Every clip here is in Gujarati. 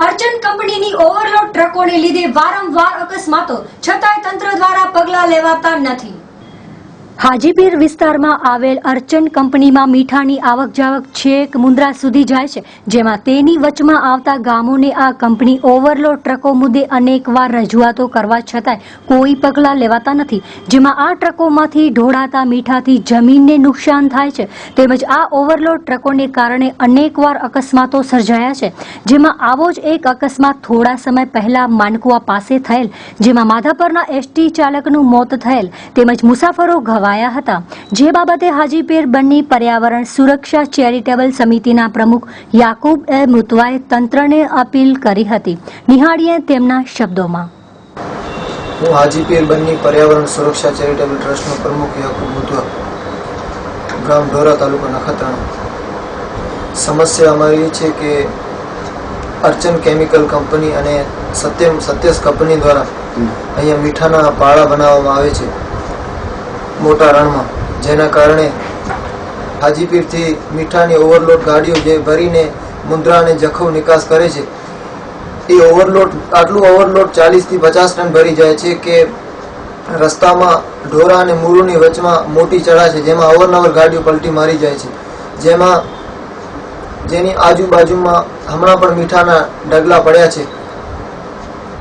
અર્ચન કંપનીની ઓવરલોડ ટ્રકોને લીધે વારંવાર અકસ્માતો, છતાંય તંત્ર દ્વારા પગલાં લેવાતા નથી। હાજીપીર વિસ્તારમાં આવેલ અર્ચન કંપનીમાં મીઠાની આવક જાવક છેક મુન્દ્રા સુધી જાય છે, જેમાં તેની વચમાં આવતા ગામોને આ કંપની ઓવરલોડ ટ્રકો મુદ્દે અનેકવાર રજૂઆતો કરવા છતાંય કોઈ પગલાં લેવાતા નથી, જેમાં આ ટ્રકોમાંથી ઢોળાતા મીઠાથી જમીનને નુકસાન થાય છે, તેમજ આ ઓવરલોડ ટ્રકોને કારણે અનેકવાર અકસ્માતો સર્જાયા છે, જેમાં આવો જ એક અકસ્માત થોડા સમય પહેલા માનકુવા પાસે થયેલ, જેમાં માધાપરના એસટી ચાલકનું મોત થયેલ તેમજ મુસાફરો ઘવાયા હતા, જે બાબતે હાજીપીર બન્ની પર્યાવરણ સુરક્ષા ચેરિટેબલ સમિતિના પ્રમુખ યાકુબ એ મુતવાએ તંત્રને અપીલ કરી હતી। નિહાળીએ તેમના શબ્દોમાં। હું હાજીપીર બન્ની પર્યાવરણ સુરક્ષા ચેરિટેબલ ટ્રસ્ટનો પ્રમુખ યાકુબ મુતવા, ગામ ઢોરા, તાલુકા નખત્રાણા। સમસ્યા અમારી છે કે અર્ચન કેમિકલ કંપની અને સત્યસ કંપની દ્વારા અહીંયા મીઠાના પાળા બનાવવામાં આવે છે મોટા રણમાં, જેના કારણે હાજીપીરથી મીઠાની ઓવરલોડ ગાડીઓ જે ભરીને મુન્દ્રા અને જખૌ નિકાસ કરે છે, એ આટલું ઓવરલોડ 40 થી 50 ટન ભરી જાય છે કે રસ્તામાં ઢોરા અને મુરુની વચમાં મોટી ચડા છે, જેમાં અવારનવાર ગાડીઓ પલટી મારી જાય છે, જેની આજુબાજુમાં હમણાં પણ મીઠાના ઢગલા પડ્યા છે,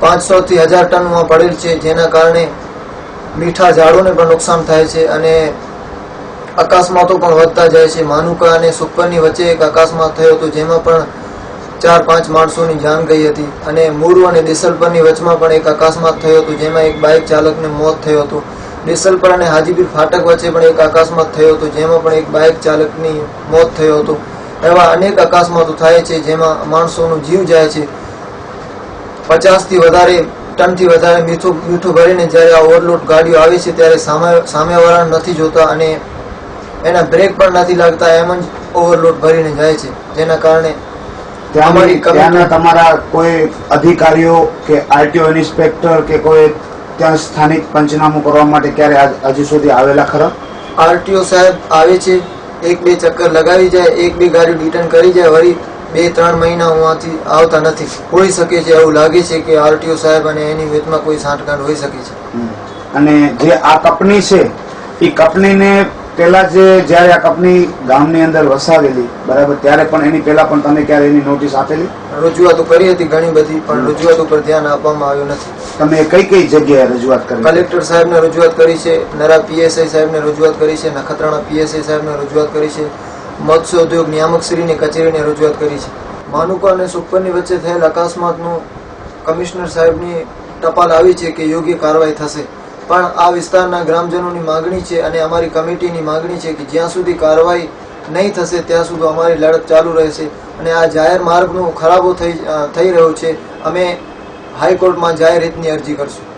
500 થી 1000 ટનમાં પડેલ છે, જેના કારણે મીઠા ઝાડોને પણ નુકસાન થાય છે અને અકસ્માતો પણ વધતા જાય છે। માનુકા અને સુપરની વચ્ચે એક અકસ્માત થયો હતો, જેમાં પણ 4-5 માણસોની જાન ગઈ હતી, અને મુરુ અને દેસલપરની વચમાં પણ એક અકસ્માત થયો હતો, જેમાં એક બાઇક ચાલકને મોત થયો હતો। દેસલપર અને હાજીપીર ફાટક વચ્ચે પણ એક અકસ્માત થયો હતો, જેમાં પણ એક બાઇક ચાલકની મોત થયો હતો। એવા અનેક અકસ્માતો થાય છે, જેમાં માણસોનો જીવ જાય છે। 50 થી વધારે ટનથી વધારે મીઠું ભરીને જ્યારે આ ઓવરલોડ ગાડીઓ આવે છે, ત્યારે સામેવાળાને નથી જોતા અને એના બ્રેક પણ નથી લાગતા, એમ જ ઓવરલોડ ભરીને જાય છે, જેના કારણે ત્યાંના તમારા કોઈ અધિકારીઓ કે આરટીઓ ઇન્સ્પેક્ટર કે કોઈ ત્યાં સ્થાનિક પંચનામું કરવા માટે ક્યારે હજુ સુધી આવેલા ખરા? આરટીઓ સાહેબ આવે છે, 1-2 ચક્કર લગાવી જાય, 1-2 ગાડી રિટર્ન કરી જાય, વળી 2-3 મહિના ઉहाँથી આવતા નથી। હોઈ શકે છે, એવું લાગે છે કે આરટીઓ સાહેબ અને એની વચમાં કોઈ સાંઠગાંઠ હોઈ શકે છે। અને જે આ કંપની છે, એ કંપનીને પેલા જ્યારે આ કંપની ગામની અંદર વસાવેલી, બરાબર, ત્યારે પણ એની પેલા પણ તમે ક્યારે એની નોટિસ આપેલી? રજૂઆતો કરી હતી ઘણી બધી, પણ રજૂઆતો પર ધ્યાન આપવામાં આવ્યું નથી। તમે કઈ જગ્યાએ રજૂઆત કરી? કલેક્ટર સાહેબને રજૂઆત કરી છે, નરા પીએસઆઈ સાહેબને રજૂઆત કરી છે, નખત્રાણા પીએસઆઈ સાહેબને રજૂઆત કરી છે, મત્સ્ય ઉદ્યોગ નિયામકશ્રીની કચેરીને રજૂઆત કરી છે। માનુકા અને સુપરની વચ્ચે થયેલ અકસ્માતનું કમિશનર સાહેબની ટપાલ આવી છે કે યોગ્ય કાર્યવાહી થશે, પણ આ વિસ્તારના ગ્રામજનોની માગણી છે અને અમારી કમિટીની માગણી છે કે જ્યાં સુધી કાર્યવાહી નહીં થશે ત્યાં સુધી અમારી લડત ચાલુ રહેશે અને આ જાહેર માર્ગનો ખરાબો થઈ રહ્યો છે, અમે હાઈકોર્ટમાં જાહેર હિતની અરજી કરશું।